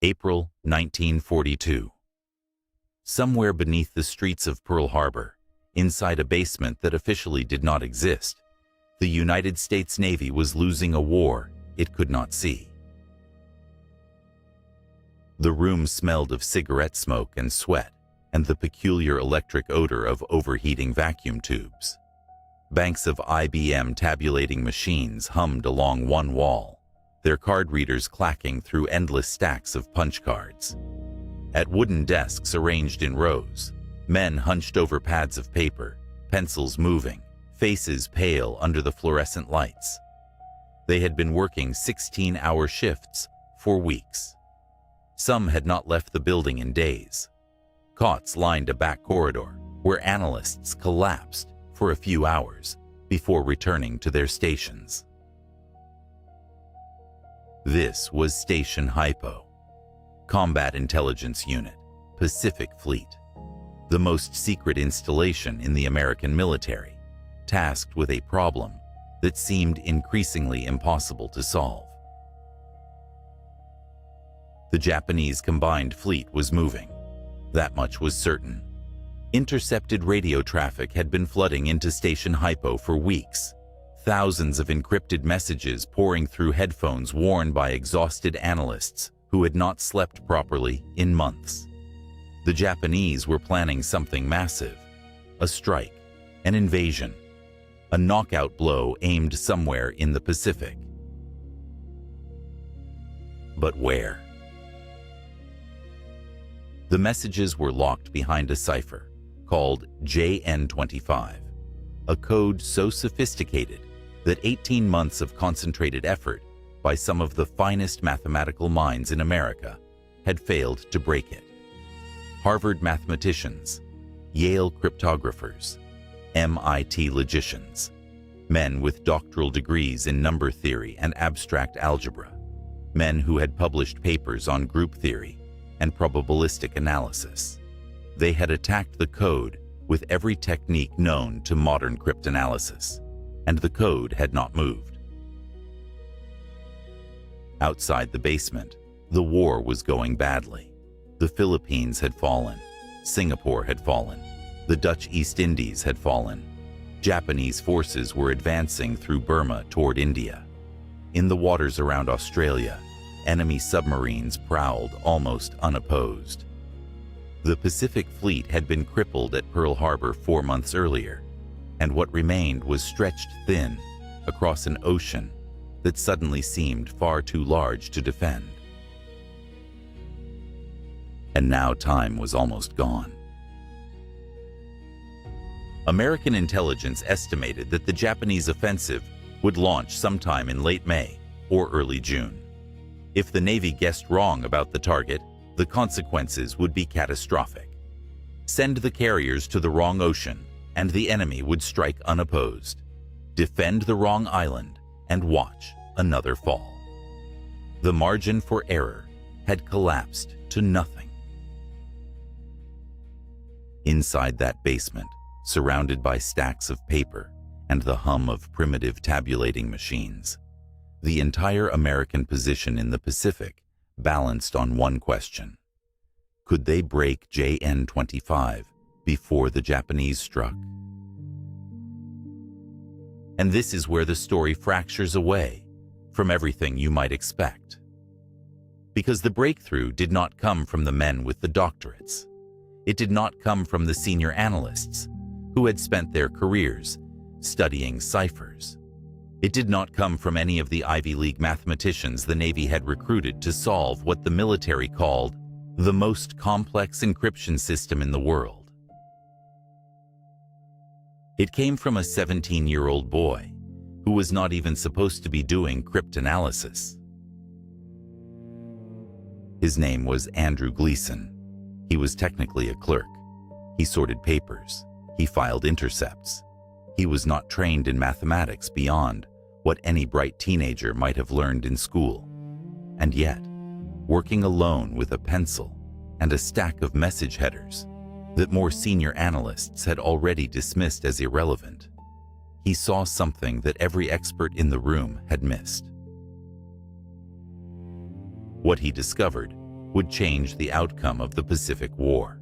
April 1942. Somewhere beneath the streets of Pearl Harbor, inside a basement that officially did not exist, the United States Navy was losing a war it could not see. The room smelled of cigarette smoke and sweat, and the peculiar electric odor of overheating vacuum tubes. Banks of IBM tabulating machines hummed along one wall, their card readers clacking through endless stacks of punch cards. At wooden desks arranged in rows, men hunched over pads of paper, pencils moving, faces pale under the fluorescent lights. They had been working 16-hour shifts for weeks. Some had not left the building in days. Cots lined a back corridor where analysts collapsed for a few hours before returning to their stations. This was Station Hypo, Combat Intelligence Unit, Pacific Fleet, the most secret installation in the American military, tasked with a problem that seemed increasingly impossible to solve. The Japanese combined fleet was moving. That much was certain. Intercepted radio traffic had been flooding into Station Hypo for weeks, thousands of encrypted messages pouring through headphones worn by exhausted analysts who had not slept properly in months. The Japanese were planning something massive, a strike, an invasion, a knockout blow aimed somewhere in the Pacific. But where? The messages were locked behind a cipher called JN25, a code so sophisticated that 18 months of concentrated effort by some of the finest mathematical minds in America had failed to break it. Harvard mathematicians, Yale cryptographers, MIT logicians, men with doctoral degrees in number theory and abstract algebra, men who had published papers on group theory and probabilistic analysis. They had attacked the code with every technique known to modern cryptanalysis, and the code had not moved. Outside the basement, the war was going badly. The Philippines had fallen, Singapore had fallen, the Dutch East Indies had fallen. Japanese forces were advancing through Burma toward India. In the waters around Australia, enemy submarines prowled almost unopposed. The Pacific Fleet had been crippled at Pearl Harbor 4 months earlier, and what remained was stretched thin across an ocean that suddenly seemed far too large to defend. And now time was almost gone. American intelligence estimated that the Japanese offensive would launch sometime in late May or early June. If the Navy guessed wrong about the target, the consequences would be catastrophic. Send the carriers to the wrong ocean, and the enemy would strike unopposed. Defend the wrong island, and watch another fall. The margin for error had collapsed to nothing. Inside that basement, surrounded by stacks of paper and the hum of primitive tabulating machines, the entire American position in the Pacific balanced on one question. Could they break JN25 before the Japanese struck? And this is where the story fractures away from everything you might expect. Because the breakthrough did not come from the men with the doctorates. It did not come from the senior analysts who had spent their careers studying ciphers. It did not come from any of the Ivy League mathematicians the Navy had recruited to solve what the military called the most complex encryption system in the world. It came from a 17-year-old boy who was not even supposed to be doing cryptanalysis. His name was Andrew Gleason. He was technically a clerk. He sorted papers. He filed intercepts. He was not trained in mathematics beyond what any bright teenager might have learned in school. And yet, working alone with a pencil and a stack of message headers that more senior analysts had already dismissed as irrelevant, he saw something that every expert in the room had missed. What he discovered would change the outcome of the Pacific War.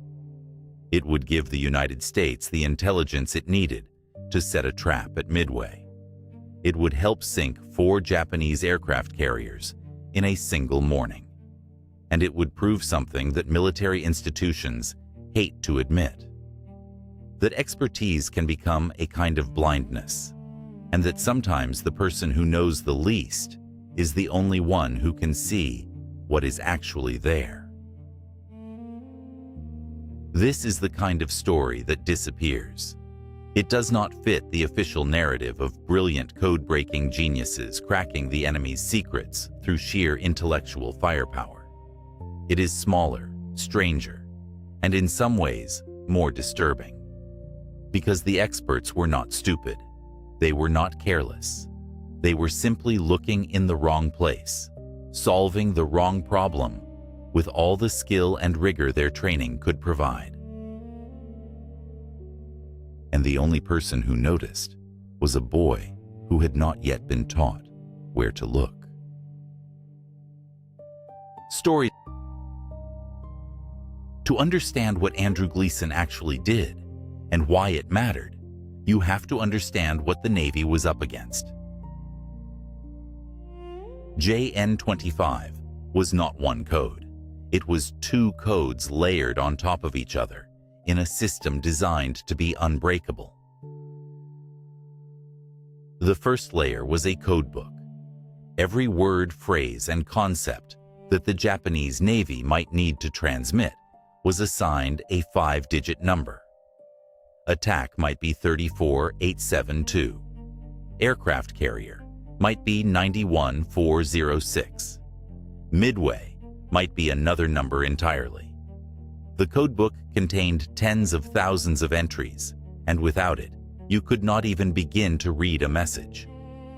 It would give the United States the intelligence it needed to set a trap at Midway. It would help sink 4 Japanese aircraft carriers in a single morning. And it would prove something that military institutions hate to admit: that expertise can become a kind of blindness, and that sometimes the person who knows the least is the only one who can see what is actually there. This is the kind of story that disappears. It does not fit the official narrative of brilliant code-breaking geniuses cracking the enemy's secrets through sheer intellectual firepower. It is smaller, stranger, and in some ways more disturbing. Because the experts were not stupid. They were not careless. They were simply looking in the wrong place, solving the wrong problem with all the skill and rigor their training could provide. And the only person who noticed was a boy who had not yet been taught where to look. Story. To understand what Andrew Gleason actually did and why it mattered, you have to understand what the Navy was up against. JN-25 was not one code. It was 2 codes layered on top of each other in a system designed to be unbreakable. The first layer was a codebook. Every word, phrase, and concept that the Japanese Navy might need to transmit was assigned a 5-digit number. Attack might be 34872. Aircraft carrier might be 91406. Midway might be another number entirely. The codebook contained tens of thousands of entries, and without it, you could not even begin to read a message.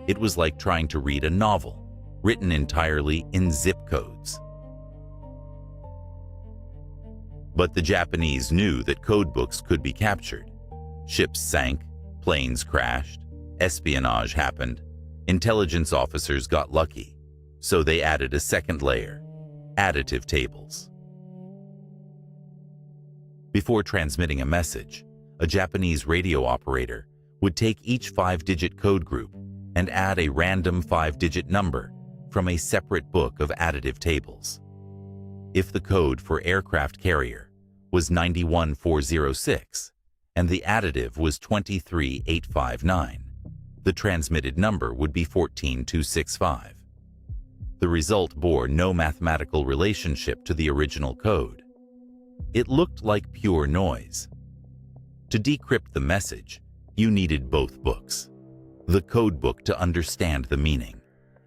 It was like trying to read a novel, written entirely in zip codes. But the Japanese knew that codebooks could be captured. Ships sank, planes crashed, espionage happened, intelligence officers got lucky, so they added a second layer: additive tables. Before transmitting a message, a Japanese radio operator would take each 5-digit code group and add a random 5-digit number from a separate book of additive tables. If the code for aircraft carrier was 91406 and the additive was 23859, the transmitted number would be 14265. The result bore no mathematical relationship to the original code. It looked like pure noise. To decrypt the message, you needed both books: the code book to understand the meaning,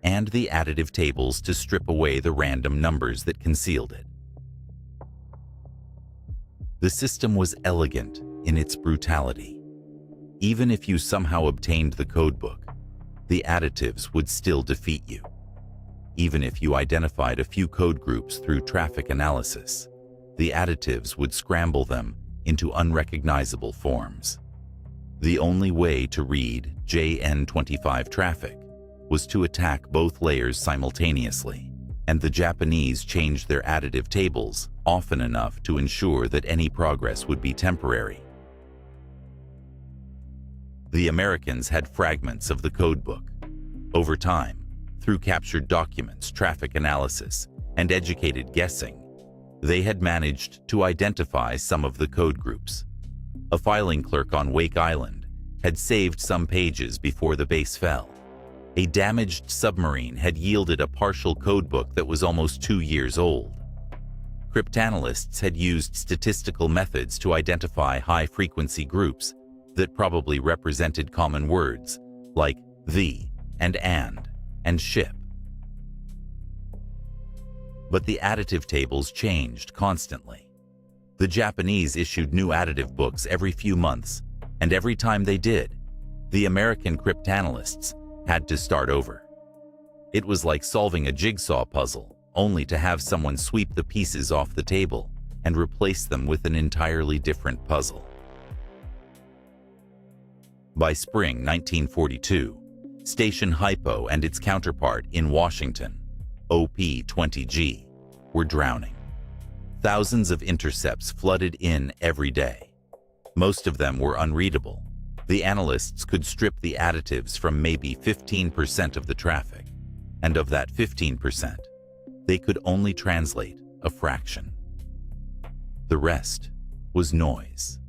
and the additive tables to strip away the random numbers that concealed it. The system was elegant in its brutality. Even if you somehow obtained the codebook, the additives would still defeat you. Even if you identified a few code groups through traffic analysis, the additives would scramble them into unrecognizable forms. The only way to read JN-25 traffic was to attack both layers simultaneously, and the Japanese changed their additive tables often enough to ensure that any progress would be temporary. The Americans had fragments of the codebook. Over time, through captured documents, traffic analysis, and educated guessing, they had managed to identify some of the code groups. A filing clerk on Wake Island had saved some pages before the base fell. A damaged submarine had yielded a partial codebook that was almost 2 years old. Cryptanalysts had used statistical methods to identify high-frequency groups that probably represented common words like the and ship. But the additive tables changed constantly. The Japanese issued new additive books every few months, and every time they did, the American cryptanalysts had to start over. It was like solving a jigsaw puzzle, only to have someone sweep the pieces off the table and replace them with an entirely different puzzle. By spring 1942, Station Hypo and its counterpart in Washington, OP-20G, were drowning. Thousands of intercepts flooded in every day. Most of them were unreadable. The analysts could strip the additives from maybe 15% of the traffic, and of that 15%, they could only translate a fraction. The rest was noise.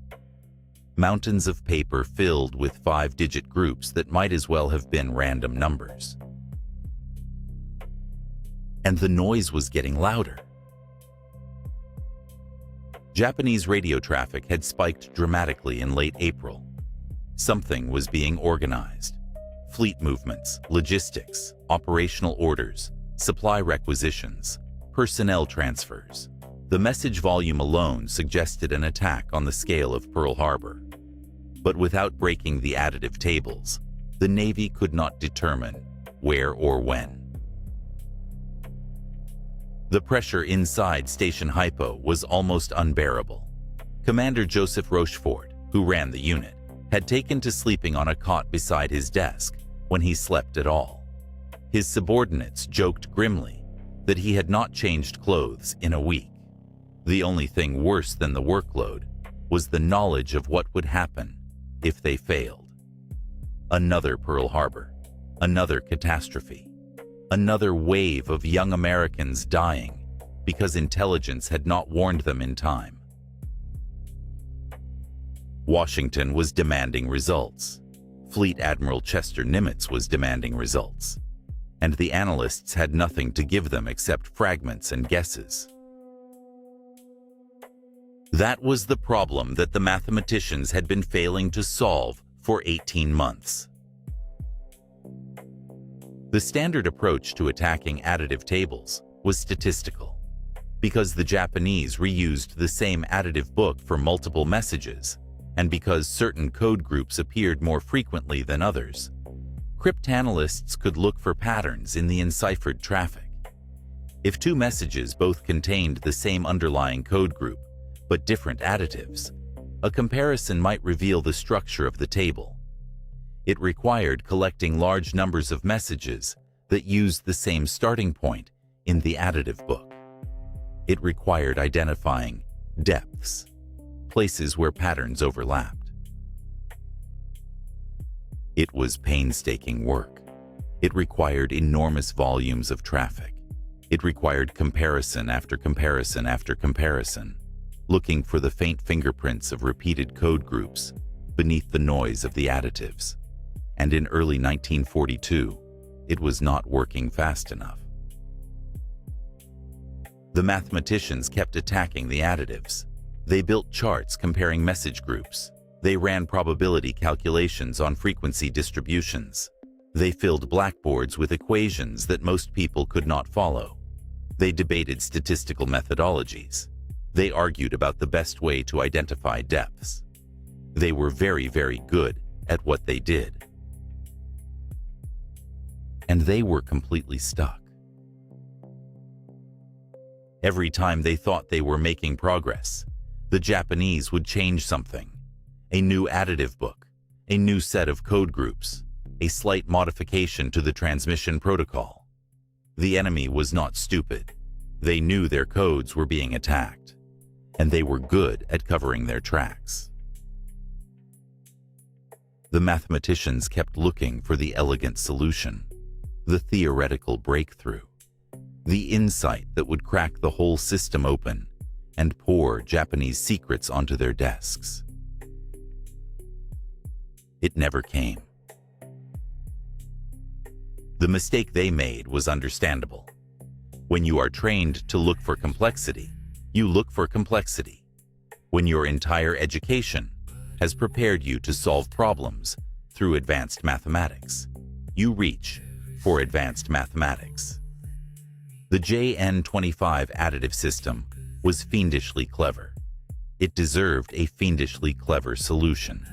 Mountains of paper filled with 5-digit groups that might as well have been random numbers. And the noise was getting louder. Japanese radio traffic had spiked dramatically in late April. Something was being organized. Fleet movements, logistics, operational orders, supply requisitions, personnel transfers. The message volume alone suggested an attack on the scale of Pearl Harbor. But without breaking the additive tables, the Navy could not determine where or when. The pressure inside Station Hypo was almost unbearable. Commander Joseph Rochefort, who ran the unit, had taken to sleeping on a cot beside his desk when he slept at all. His subordinates joked grimly that he had not changed clothes in a week. The only thing worse than the workload was the knowledge of what would happen if they failed. Another Pearl Harbor, another catastrophe, another wave of young Americans dying because intelligence had not warned them in time. Washington was demanding results. Fleet Admiral Chester Nimitz was demanding results. And the analysts had nothing to give them except fragments and guesses. That was the problem that the mathematicians had been failing to solve for 18 months. The standard approach to attacking additive tables was statistical. Because the Japanese reused the same additive book for multiple messages, and because certain code groups appeared more frequently than others, cryptanalysts could look for patterns in the enciphered traffic. If two messages both contained the same underlying code group, but different additives, a comparison might reveal the structure of the table. It required collecting large numbers of messages that used the same starting point in the additive book. It required identifying depths, places where patterns overlapped. It was painstaking work. It required enormous volumes of traffic. It required comparison after comparison after comparison, looking for the faint fingerprints of repeated code groups beneath the noise of the additives. And in early 1942, it was not working fast enough. The mathematicians kept attacking the additives. They built charts comparing message groups. They ran probability calculations on frequency distributions. They filled blackboards with equations that most people could not follow. They debated statistical methodologies. They argued about the best way to identify depths. They were very, very good at what they did. And they were completely stuck. Every time they thought they were making progress, the Japanese would change something. A new additive book, a new set of code groups, a slight modification to the transmission protocol. The enemy was not stupid. They knew their codes were being attacked, and they were good at covering their tracks. The mathematicians kept looking for the elegant solution, the theoretical breakthrough, the insight that would crack the whole system open and pour Japanese secrets onto their desks. It never came. The mistake they made was understandable. When you are trained to look for complexity, you look for complexity. When your entire education has prepared you to solve problems through advanced mathematics, you reach for advanced mathematics. The JN25 additive system was fiendishly clever. It deserved a fiendishly clever solution.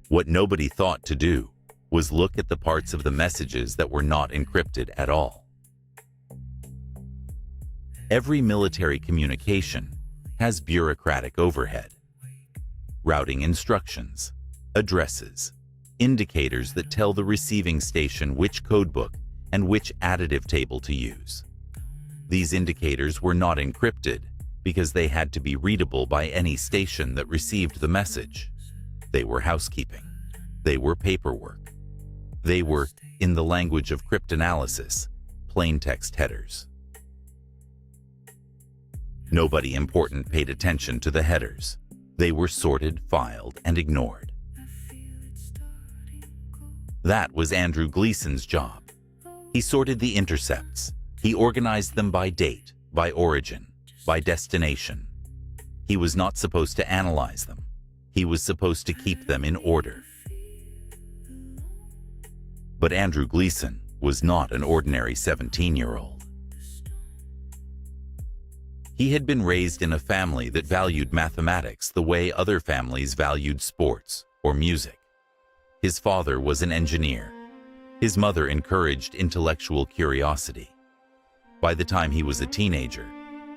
What nobody thought to do was look at the parts of the messages that were not encrypted at all. Every military communication has bureaucratic overhead. Routing instructions, addresses, indicators that tell the receiving station which codebook and which additive table to use. These indicators were not encrypted because they had to be readable by any station that received the message. They were housekeeping. They were paperwork. They were, in the language of cryptanalysis, plaintext headers. Nobody important paid attention to the headers. They were sorted, filed, and ignored. That was Andrew Gleason's job. He sorted the intercepts. He organized them by date, by origin, by destination. He was not supposed to analyze them. He was supposed to keep them in order. But Andrew Gleason was not an ordinary 17-year-old. He had been raised in a family that valued mathematics the way other families valued sports or music. His father was an engineer. His mother encouraged intellectual curiosity. By the time he was a teenager,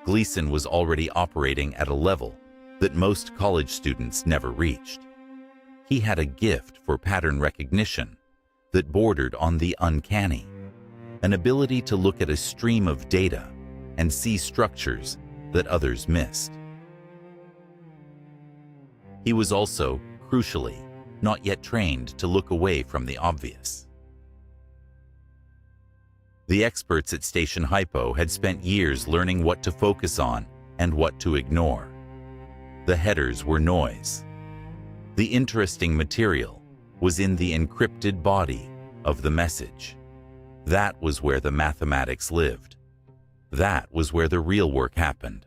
Gleason was already operating at a level that most college students never reached. He had a gift for pattern recognition that bordered on the uncanny, an ability to look at a stream of data and see structures that others missed. He was also, crucially, not yet trained to look away from the obvious. The experts at Station Hypo had spent years learning what to focus on and what to ignore. The headers were noise. The interesting material was in the encrypted body of the message. That was where the mathematics lived. That was where the real work happened.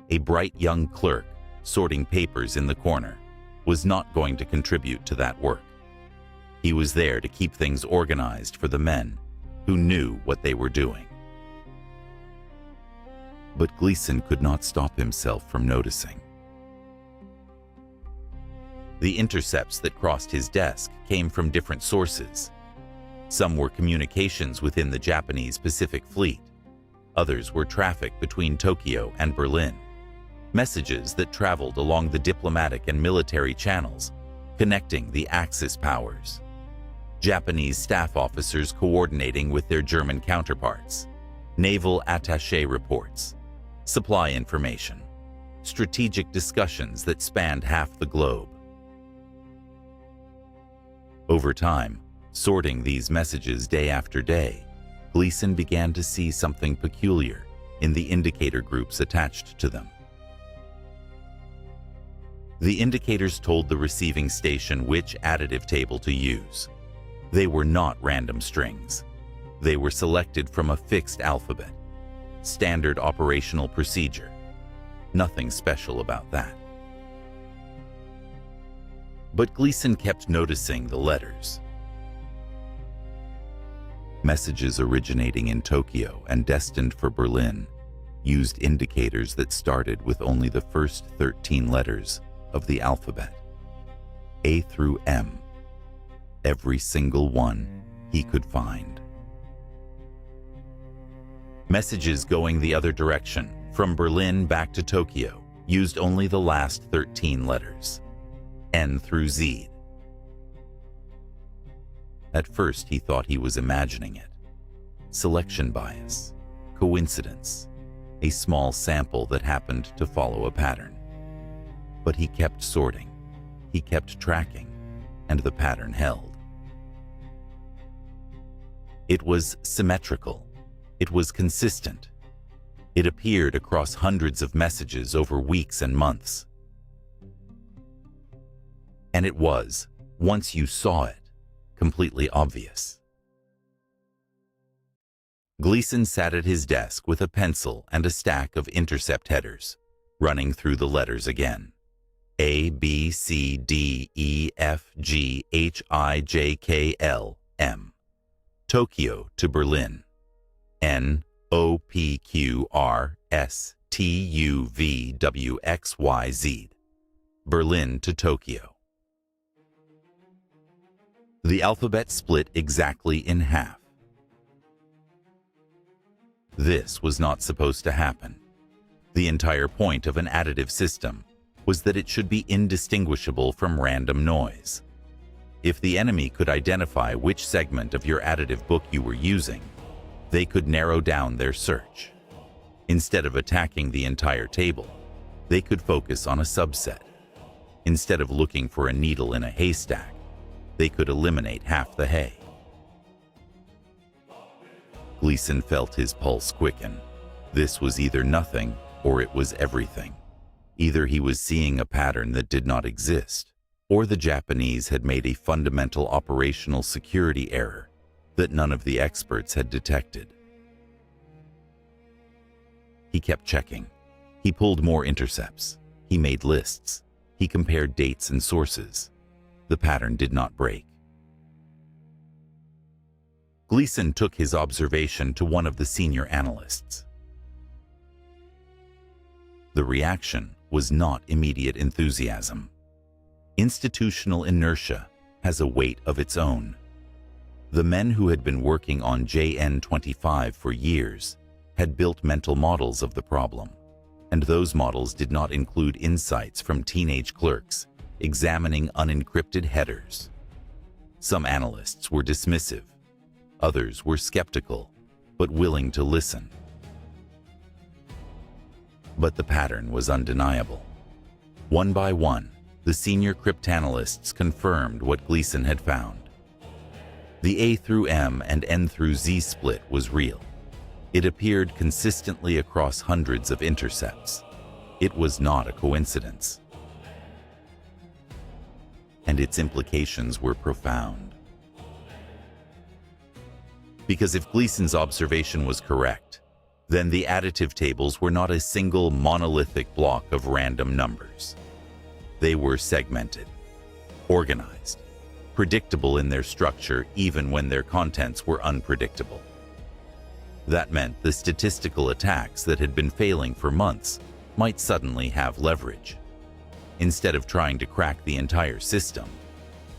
A bright young clerk sorting papers in the corner was not going to contribute to that work. He was there to keep things organized for the men who knew what they were doing. But Gleason could not stop himself from noticing. The intercepts that crossed his desk came from different sources. Some were communications within the Japanese Pacific Fleet. Others were traffic between Tokyo and Berlin. Messages that traveled along the diplomatic and military channels connecting the Axis powers. Japanese staff officers coordinating with their German counterparts. Naval attaché reports. Supply information. Strategic discussions that spanned half the globe. Over time, sorting these messages day after day, Gleason began to see something peculiar in the indicator groups attached to them. The indicators told the receiving station which additive table to use. They were not random strings. They were selected from a fixed alphabet. Standard operational procedure. Nothing special about that. But Gleason kept noticing the letters. Messages originating in Tokyo and destined for Berlin used indicators that started with only the first 13 letters of the alphabet, A through M, every single one he could find. Messages going the other direction, from Berlin back to Tokyo, used only the last 13 letters, N through Z. At first he thought he was imagining it. Selection bias, coincidence, a small sample that happened to follow a pattern. But he kept sorting, he kept tracking, and the pattern held. It was symmetrical. It was consistent. It appeared across hundreds of messages over weeks and months. And it was, once you saw it, completely obvious. Gleason sat at his desk with a pencil and a stack of intercept headers, running through the letters again. A, B, C, D, E, F, G, H, I, J, K, L, M. Tokyo to Berlin. N, O, P, Q, R, S, T, U, V, W, X, Y, Z. Berlin to Tokyo. The alphabet split exactly in half. This was not supposed to happen. The entire point of an additive system was that it should be indistinguishable from random noise. If the enemy could identify which segment of your additive book you were using, they could narrow down their search. Instead of attacking the entire table, they could focus on a subset. Instead of looking for a needle in a haystack, they could eliminate half the hay. Gleason felt his pulse quicken. This was either nothing or it was everything. Either he was seeing a pattern that did not exist, or the Japanese had made a fundamental operational security error that none of the experts had detected. He kept checking. He pulled more intercepts. He made lists. He compared dates and sources. The pattern did not break. Gleason took his observation to one of the senior analysts. The reaction was not immediate enthusiasm. Institutional inertia has a weight of its own. The men who had been working on JN-25 for years had built mental models of the problem, and those models did not include insights from teenage clerks examining unencrypted headers. Some analysts were dismissive. Others were skeptical, but willing to listen. But the pattern was undeniable. One by one, the senior cryptanalysts confirmed what Gleason had found. The A through M and N through Z split was real. It appeared consistently across hundreds of intercepts. It was not a coincidence. And its implications were profound. Because if Gleason's observation was correct, then the additive tables were not a single monolithic block of random numbers. They were segmented, organized, predictable in their structure even when their contents were unpredictable. That meant the statistical attacks that had been failing for months might suddenly have leverage. Instead of trying to crack the entire system,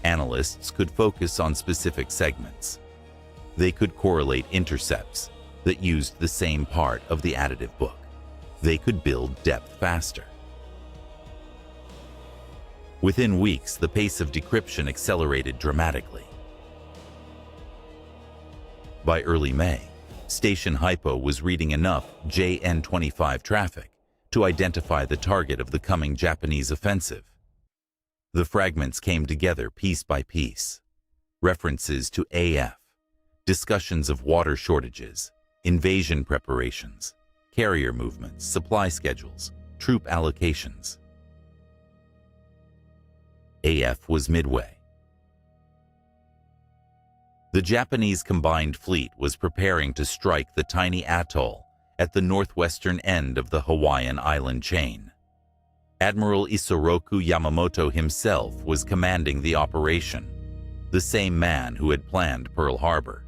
analysts could focus on specific segments. They could correlate intercepts that used the same part of the additive book. They could build depth faster. Within weeks, the pace of decryption accelerated dramatically. By early May, Station Hypo was reading enough JN-25 traffic to identify the target of the coming Japanese offensive. The fragments came together piece by piece. References to AF, discussions of water shortages, invasion preparations, carrier movements, supply schedules, troop allocations. AF was Midway. The Japanese combined fleet was preparing to strike the tiny atoll at the northwestern end of the Hawaiian island chain. Admiral Isoroku Yamamoto himself was commanding the operation, the same man who had planned Pearl Harbor.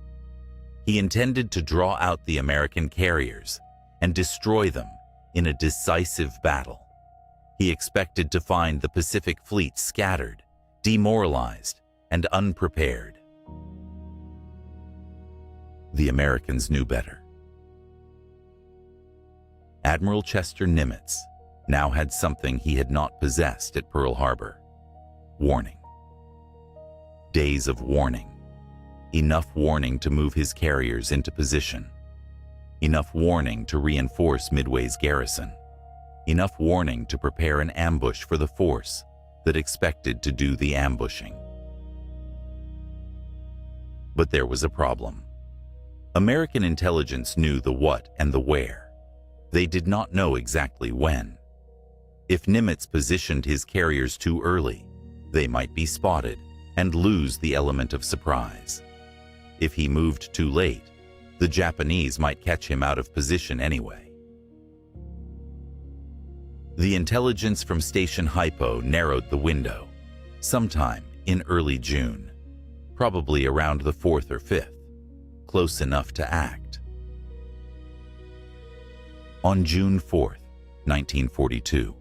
He intended to draw out the American carriers and destroy them in a decisive battle. He expected to find the Pacific Fleet scattered, demoralized, and unprepared. The Americans knew better. Admiral Chester Nimitz now had something he had not possessed at Pearl Harbor: warning. Days of warning. Enough warning to move his carriers into position. Enough warning to reinforce Midway's garrison. Enough warning to prepare an ambush for the force that expected to do the ambushing. But there was a problem. American intelligence knew the what and the where. They did not know exactly when. If Nimitz positioned his carriers too early, they might be spotted and lose the element of surprise. If he moved too late, the Japanese might catch him out of position anyway. The intelligence from Station Hypo narrowed the window, sometime in early June, probably around the 4th or 5th, close enough to act. On June 4th, 1942,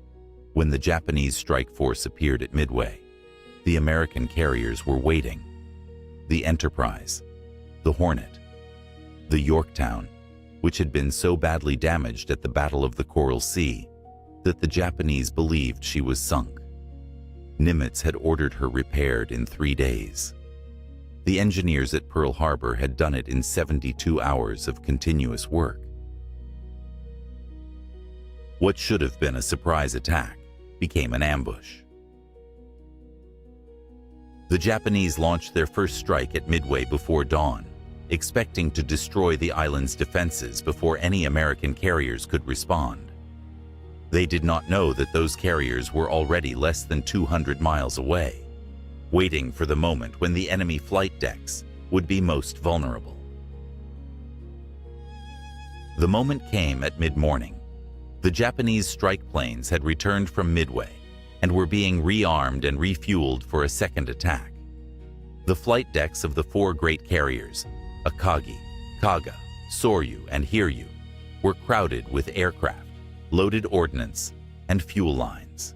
when the Japanese strike force appeared at Midway, the American carriers were waiting. The Enterprise, the Hornet, the Yorktown, which had been so badly damaged at the Battle of the Coral Sea that the Japanese believed she was sunk. Nimitz had ordered her repaired in 3 days. The engineers at Pearl Harbor had done it in 72 hours of continuous work. What should have been a surprise attack became an ambush. The Japanese launched their first strike at Midway before dawn, expecting to destroy the island's defenses before any American carriers could respond. They did not know that those carriers were already less than 200 miles away, waiting for the moment when the enemy flight decks would be most vulnerable. The moment came at mid-morning. The Japanese strike planes had returned from Midway and were being rearmed and refueled for a second attack. The flight decks of the four great carriers, Akagi, Kaga, Soryu, and Hiryu, were crowded with aircraft, loaded ordnance, and fuel lines.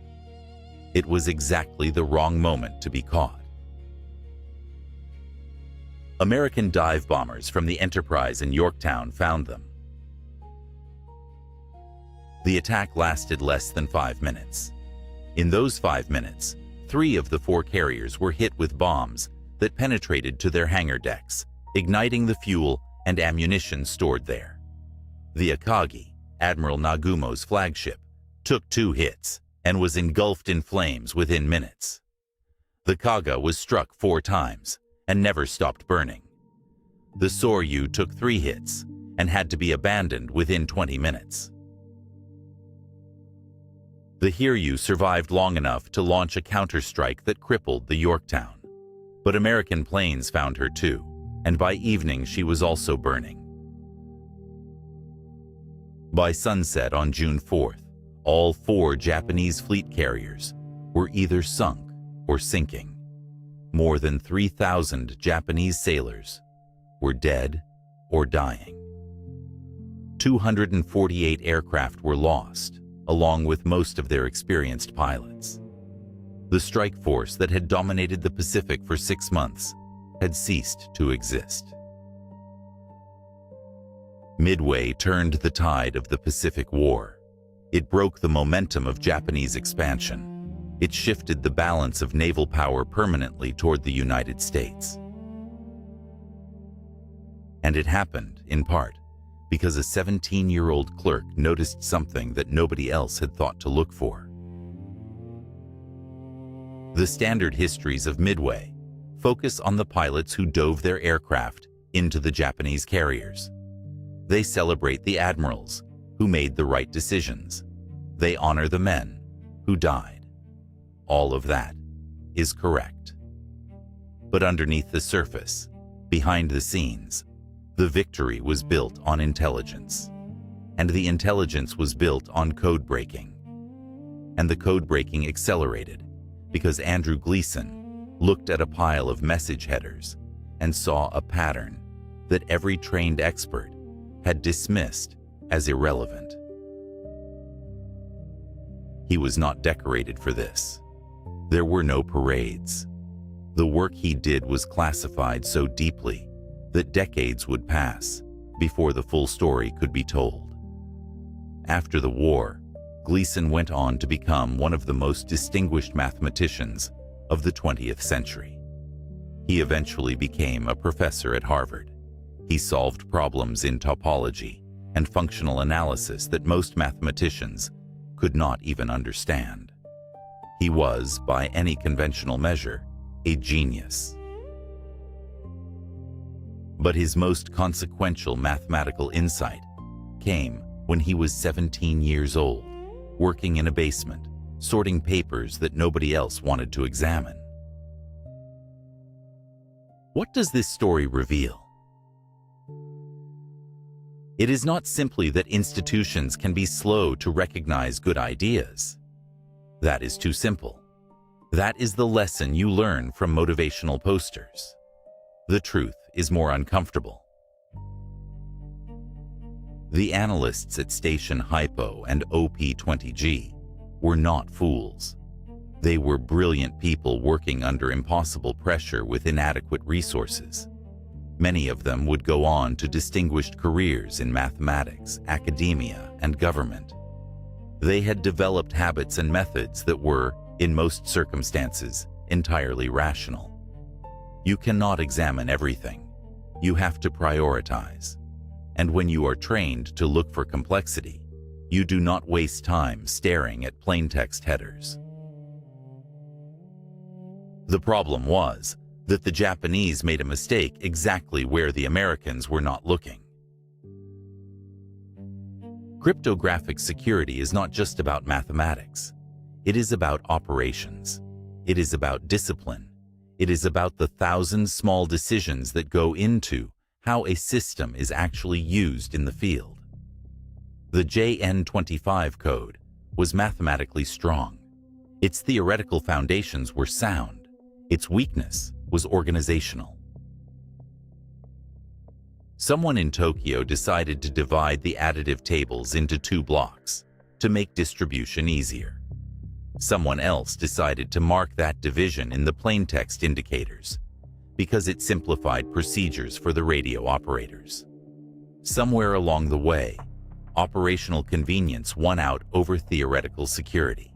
It was exactly the wrong moment to be caught. American dive bombers from the Enterprise in Yorktown found them. The attack lasted less than 5 minutes. In those 5 minutes, 3 of the 4 carriers were hit with bombs that penetrated to their hangar decks, igniting the fuel and ammunition stored there. The Akagi, Admiral Nagumo's flagship, took 2 hits and was engulfed in flames within minutes. The Kaga was struck 4 times and never stopped burning. The Soryu took 3 hits and had to be abandoned within 20 minutes. The Hiryu survived long enough to launch a counterstrike that crippled the Yorktown. But American planes found her too, and by evening she was also burning. By sunset on June 4th, all 4 Japanese fleet carriers were either sunk or sinking. More than 3,000 Japanese sailors were dead or dying. 248 aircraft were lost, along with most of their experienced pilots. The strike force that had dominated the Pacific for 6 months had ceased to exist. Midway turned the tide of the Pacific War. It broke the momentum of Japanese expansion. It shifted the balance of naval power permanently toward the United States. And it happened, in part, because a 17-year-old clerk noticed something that nobody else had thought to look for. The standard histories of Midway focus on the pilots who dove their aircraft into the Japanese carriers. They celebrate the admirals who made the right decisions. They honor the men who died. All of that is correct. But underneath the surface, behind the scenes, the victory was built on intelligence, and the intelligence was built on code breaking. And the code breaking accelerated because Andrew Gleason looked at a pile of message headers and saw a pattern that every trained expert had dismissed as irrelevant. He was not decorated for this. There were no parades. The work he did was classified so deeply that decades would pass before the full story could be told. After the war, Gleason went on to become one of the most distinguished mathematicians of the 20th century. He eventually became a professor at Harvard. He solved problems in topology and functional analysis that most mathematicians could not even understand. He was, by any conventional measure, a genius. But his most consequential mathematical insight came when he was 17 years old, working in a basement, sorting papers that nobody else wanted to examine. What does this story reveal? It is not simply that institutions can be slow to recognize good ideas. That is too simple. That is the lesson you learn from motivational posters. The truth is more uncomfortable. The analysts at Station Hypo and OP-20G were not fools. They were brilliant people working under impossible pressure with inadequate resources. Many of them would go on to distinguished careers in mathematics, academia, and government. They had developed habits and methods that were, in most circumstances, entirely rational. You cannot examine everything. You have to prioritize. And when you are trained to look for complexity, You do not waste time staring at plaintext headers. The problem was that the Japanese made a mistake exactly where the Americans were not looking. Cryptographic security is not just about mathematics. It is about operations. It is about discipline. It is about the thousand small decisions that go into how a system is actually used in the field. The JN25 code was mathematically strong. Its theoretical foundations were sound. Its weakness was organizational. Someone in Tokyo decided to divide the additive tables into 2 blocks to make distribution easier. Someone else decided to mark that division in the plaintext indicators because it simplified procedures for the radio operators. Somewhere along the way, operational convenience won out over theoretical security.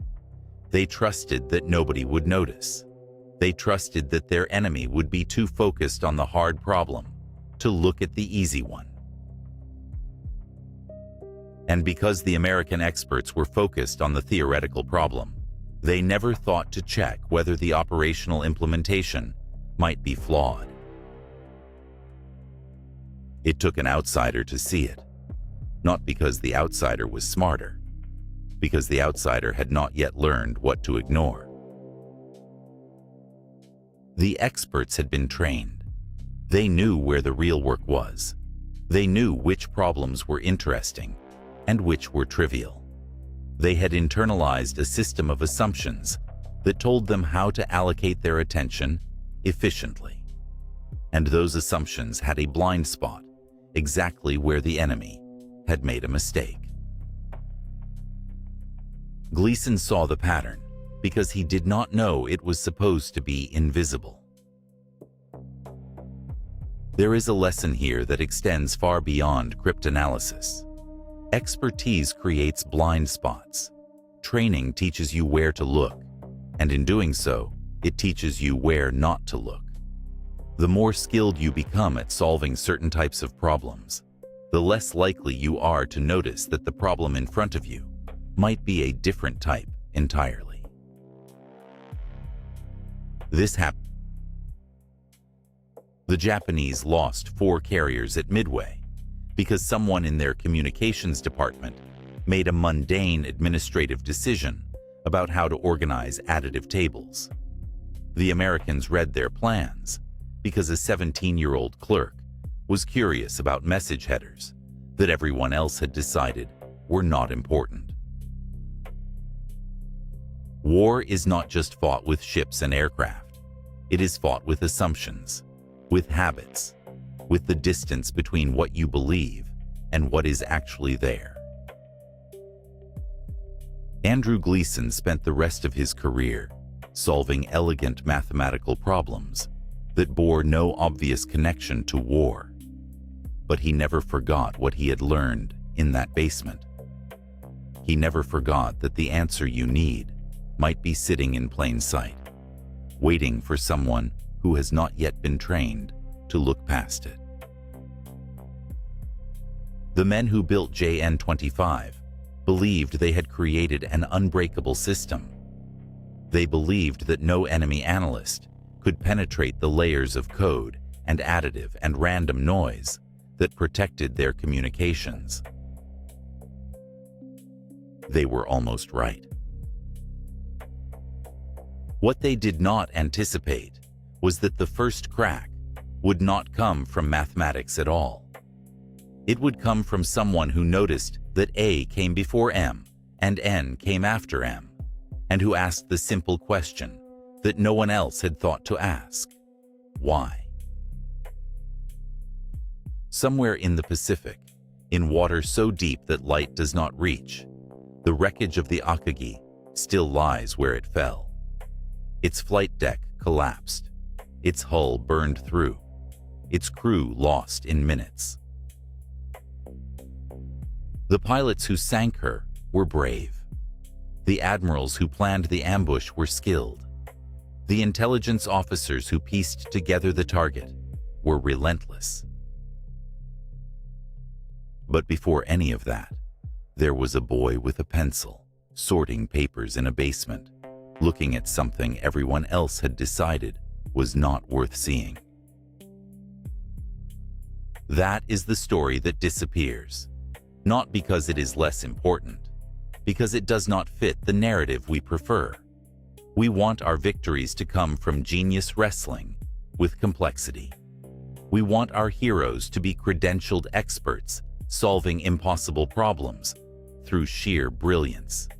They trusted that nobody would notice. They trusted that their enemy would be too focused on the hard problem to look at the easy one. And because the American experts were focused on the theoretical problem, they never thought to check whether the operational implementation might be flawed. It took an outsider to see it, not because the outsider was smarter, because the outsider had not yet learned what to ignore. The experts had been trained. They knew where the real work was. They knew which problems were interesting and which were trivial. They had internalized a system of assumptions that told them how to allocate their attention efficiently. And those assumptions had a blind spot, exactly where the enemy had made a mistake. Gleason saw the pattern because he did not know it was supposed to be invisible. There is a lesson here that extends far beyond cryptanalysis. Expertise creates blind spots. Training teaches you where to look, and in doing so, it teaches you where not to look. The more skilled you become at solving certain types of problems, the less likely you are to notice that the problem in front of you might be a different type entirely. This happened. The Japanese lost 4 carriers at Midway because someone in their communications department made a mundane administrative decision about how to organize additive tables. The Americans read their plans because a 17-year-old clerk was curious about message headers that everyone else had decided were not important. War is not just fought with ships and aircraft. It is fought with assumptions, with habits, with the distance between what you believe and what is actually there. Andrew Gleason spent the rest of his career solving elegant mathematical problems that bore no obvious connection to war. But he never forgot what he had learned in that basement. He never forgot that the answer you need might be sitting in plain sight, waiting for someone who has not yet been trained to look past it. The men who built JN25 believed they had created an unbreakable system. They believed that no enemy analyst could penetrate the layers of code and additive and random noise that protected their communications. They were almost right. What they did not anticipate was that the first crack would not come from mathematics at all. It would come from someone who noticed that A came before M and N came after M, and who asked the simple question that no one else had thought to ask: why? Somewhere in the Pacific, in water so deep that light does not reach, the wreckage of the Akagi still lies where it fell. Its flight deck collapsed, its hull burned through, its crew lost in minutes. The pilots who sank her were brave. The admirals who planned the ambush were skilled. The intelligence officers who pieced together the target were relentless. But before any of that, There was a boy with a pencil, sorting papers in a basement, looking at something everyone else had decided was not worth seeing. That is the story that disappears, not because it is less important, because it does not fit the narrative we prefer. We want our victories to come from genius wrestling with complexity. We want our heroes to be credentialed experts solving impossible problems through sheer brilliance.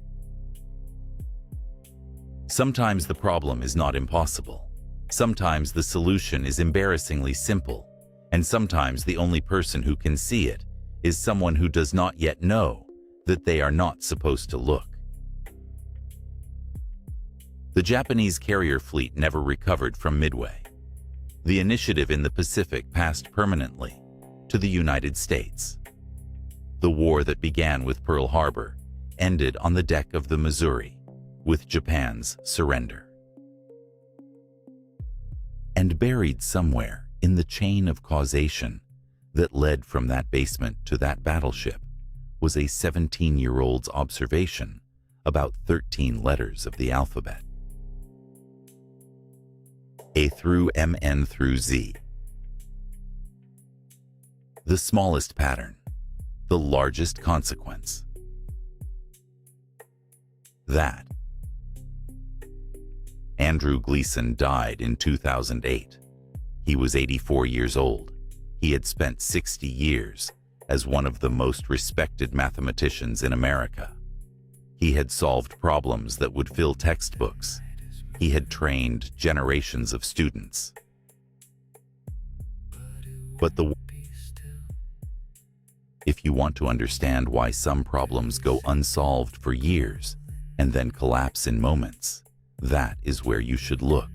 Sometimes the problem is not impossible. Sometimes the solution is embarrassingly simple, and sometimes the only person who can see it is someone who does not yet know that they are not supposed to look. The Japanese carrier fleet never recovered from Midway. The initiative in the Pacific passed permanently to the United States. The war that began with Pearl Harbor ended on the deck of the Missouri with Japan's surrender. And buried somewhere in the chain of causation that led from that basement to that battleship was a 17-year-old's observation about 13 letters of the alphabet. A through MN through Z. The smallest pattern, the largest consequence. That. Andrew Gleason died in 2008. He was 84 years old. He had spent 60 years as one of the most respected mathematicians in America. He had solved problems that would fill textbooks. He had trained generations of students. But if you want to understand why some problems go unsolved for years and then collapse in moments, that is where you should look,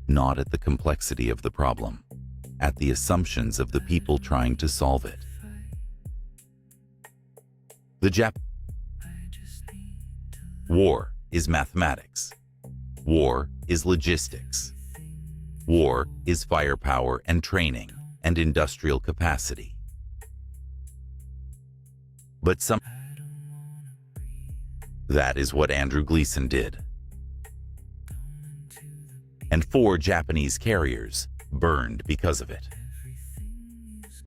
not at the complexity of the problem, at the assumptions of the people trying to solve it. War is mathematics. War is logistics. War is firepower and training and industrial capacity. But that is what Andrew Gleason did. And 4 Japanese carriers burned because of it.